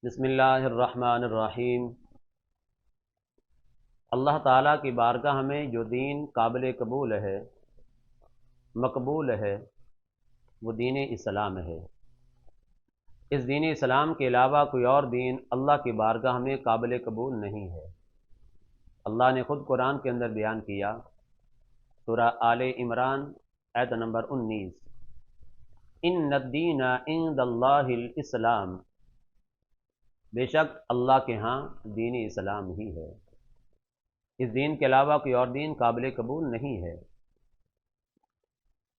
بسم اللہ الرحمن الرحیم۔ اللہ تعالیٰ کی بارگاہ میں جو دین قابل قبول ہے، مقبول ہے، وہ دین اسلام ہے۔ اس دین اسلام کے علاوہ کوئی اور دین اللہ کی بارگاہ میں قابل قبول نہیں ہے۔ اللہ نے خود قرآن کے اندر بیان کیا، سورہ آل عمران آیت نمبر 19، ان الدین عند اللہ الاسلام، بے شک اللہ کے ہاں دین اسلام ہی ہے۔ اس دین کے علاوہ کوئی اور دین قابل قبول نہیں ہے۔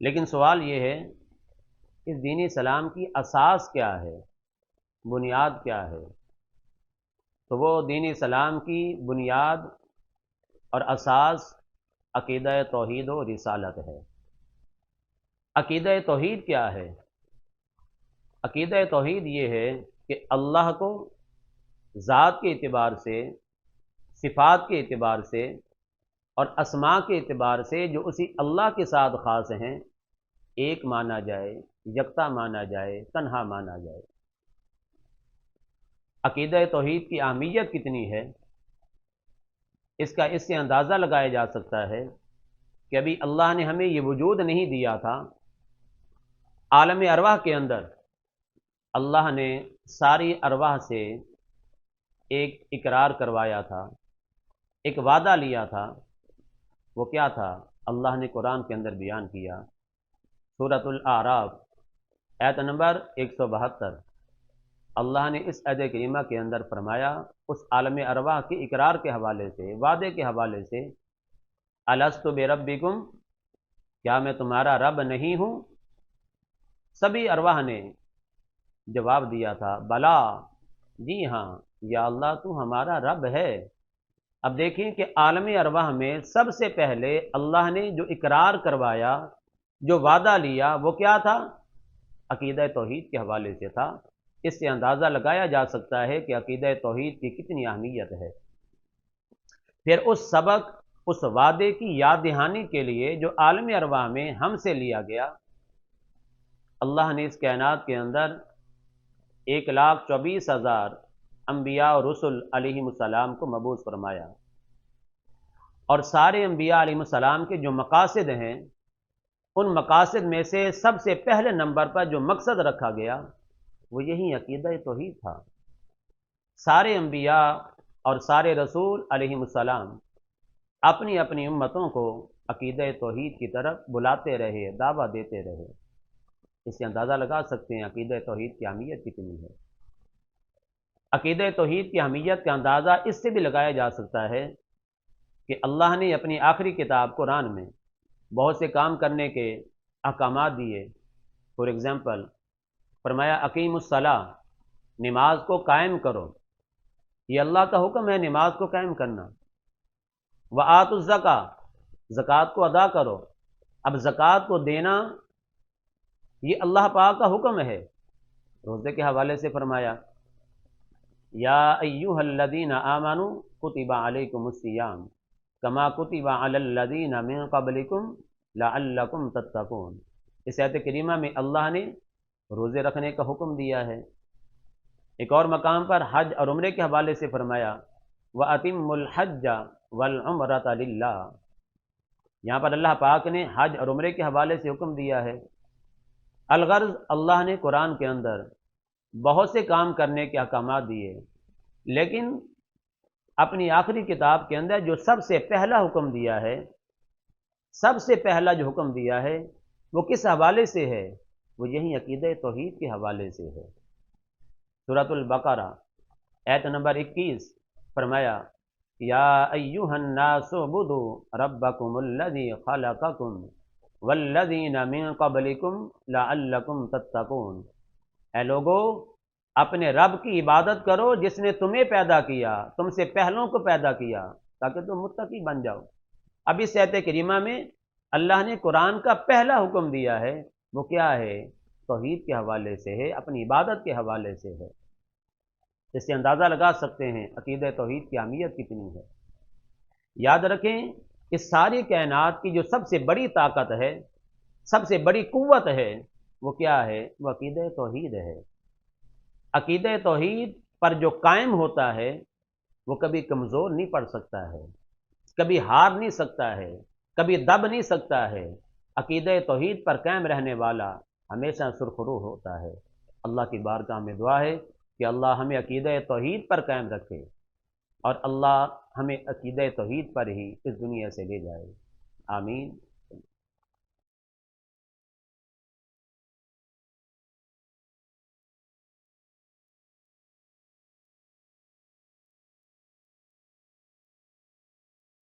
لیکن سوال یہ ہے، اس دین اسلام کی اساس کیا ہے، بنیاد کیا ہے؟ تو وہ دین اسلام کی بنیاد اور اساس عقیدہ توحید و رسالت ہے۔ عقیدہ توحید کیا ہے؟ عقیدہ توحید یہ ہے کہ اللہ کو ذات کے اعتبار سے، صفات کے اعتبار سے اور اسماء کے اعتبار سے جو اسی اللہ کے ساتھ خاص ہیں، ایک مانا جائے، یکتا مانا جائے، تنہا مانا جائے۔ عقیدہ توحید کی اہمیت کتنی ہے، اس سے اندازہ لگایا جا سکتا ہے کہ ابھی اللہ نے ہمیں یہ وجود نہیں دیا تھا، عالم ارواح کے اندر اللہ نے ساری ارواح سے ایک اقرار کروایا تھا، ایک وعدہ لیا تھا۔ وہ کیا تھا؟ اللہ نے قرآن کے اندر بیان کیا، سورۃ الاعراف آیت نمبر 172۔ اللہ نے اس آیت کریمہ کے اندر فرمایا، اس عالم ارواح کے اقرار کے حوالے سے، وعدے کے حوالے سے، الست بربکم، کیا میں تمہارا رب نہیں ہوں؟ سبھی ارواح نے جواب دیا تھا، بلا، جی ہاں یا اللہ تو ہمارا رب ہے۔ اب دیکھیں کہ عالم ارواح میں سب سے پہلے اللہ نے جو اقرار کروایا، جو وعدہ لیا، وہ کیا تھا؟ عقیدہ توحید کے حوالے سے تھا۔ اس سے اندازہ لگایا جا سکتا ہے کہ عقیدہ توحید کی کتنی اہمیت ہے۔ پھر اس سبق، اس وعدے کی یاد دہانی کے لیے جو عالم ارواح میں ہم سے لیا گیا، اللہ نے اس کائنات کے اندر 1,24,000 انبیاء اور رسل علیہم السلام کو مبعوث فرمایا، اور سارے انبیاء علیہم السلام کے جو مقاصد ہیں، ان مقاصد میں سے سب سے پہلے نمبر پر جو مقصد رکھا گیا وہ یہی عقیدہ توحید تھا۔ سارے انبیاء اور سارے رسول علیہم السلام اپنی اپنی امتوں کو عقیدہ توحید کی طرف بلاتے رہے، دعویٰ دیتے رہے۔ اس سے اندازہ لگا سکتے ہیں عقیدہ توحید کی اہمیت کتنی ہے۔ عقیدہ توحید کی اہمیت کا اندازہ اس سے بھی لگایا جا سکتا ہے کہ اللہ نے اپنی آخری کتاب قرآن میں بہت سے کام کرنے کے احکامات دیے۔ فار ایگزامپل فرمایا، اقیم الصلاۃ، نماز کو قائم کرو، یہ اللہ کا حکم ہے نماز کو قائم کرنا۔ وآتوا الزکاۃ، زکوٰۃ کو ادا کرو۔ اب زکوٰۃ کو دینا یہ اللہ پاک کا حکم ہے۔ روزے کے حوالے سے فرمایا، یا ایھا الذین آمنوا کتب علیکم الصیام کما کتب علی الذین من قبلکم لعلکم تتقون۔ اس آیت کریمہ میں اللہ نے روزے رکھنے کا حکم دیا ہے۔ ایک اور مقام پر حج اور عمرے کے حوالے سے فرمایا، وَأَتِمُّوا الْحَجَّ وَالْعُمْرَةَ لِلَّهِ۔ یہاں پر اللہ پاک نے حج اور عمرے کے حوالے سے حکم دیا ہے۔ الغرض اللہ نے قرآن کے اندر بہت سے کام کرنے کے احکامات دیے، لیکن اپنی آخری کتاب کے اندر جو سب سے پہلا حکم دیا ہے، سب سے پہلا جو حکم دیا ہے وہ کس حوالے سے ہے؟ وہ یہی عقیدہ توحید کے حوالے سے ہے۔ سورۃ البقرہ آیت نمبر 21 فرمایا، یا ایھا الناس اعبدوا ربکم الذی خلقکم والذین من قبلکم لعلکم تتقون۔ اے لوگو، اپنے رب کی عبادت کرو جس نے تمہیں پیدا کیا، تم سے پہلوں کو پیدا کیا، تاکہ تم متقی بن جاؤ۔ اب اس آیت کریمہ میں اللہ نے قرآن کا پہلا حکم دیا ہے، وہ کیا ہے؟ توحید کے حوالے سے ہے، اپنی عبادت کے حوالے سے ہے۔ اس سے اندازہ لگا سکتے ہیں عقیدہ توحید کی اہمیت کتنی ہے۔ یاد رکھیں، اس ساری کائنات کی جو سب سے بڑی طاقت ہے، سب سے بڑی قوت ہے، وہ کیا ہے؟ وہ عقیدہ توحید ہے۔ عقیدہ توحید پر جو قائم ہوتا ہے وہ کبھی کمزور نہیں پڑ سکتا ہے، کبھی ہار نہیں سکتا ہے، کبھی دب نہیں سکتا ہے۔ عقیدہ توحید پر قائم رہنے والا ہمیشہ سرخرو ہوتا ہے۔ اللہ کی بارگاہ میں دعا ہے کہ اللہ ہمیں عقیدہ توحید پر قائم رکھے، اور اللہ ہمیں عقیدہ توحید پر ہی اس دنیا سے لے جائے۔ آمین۔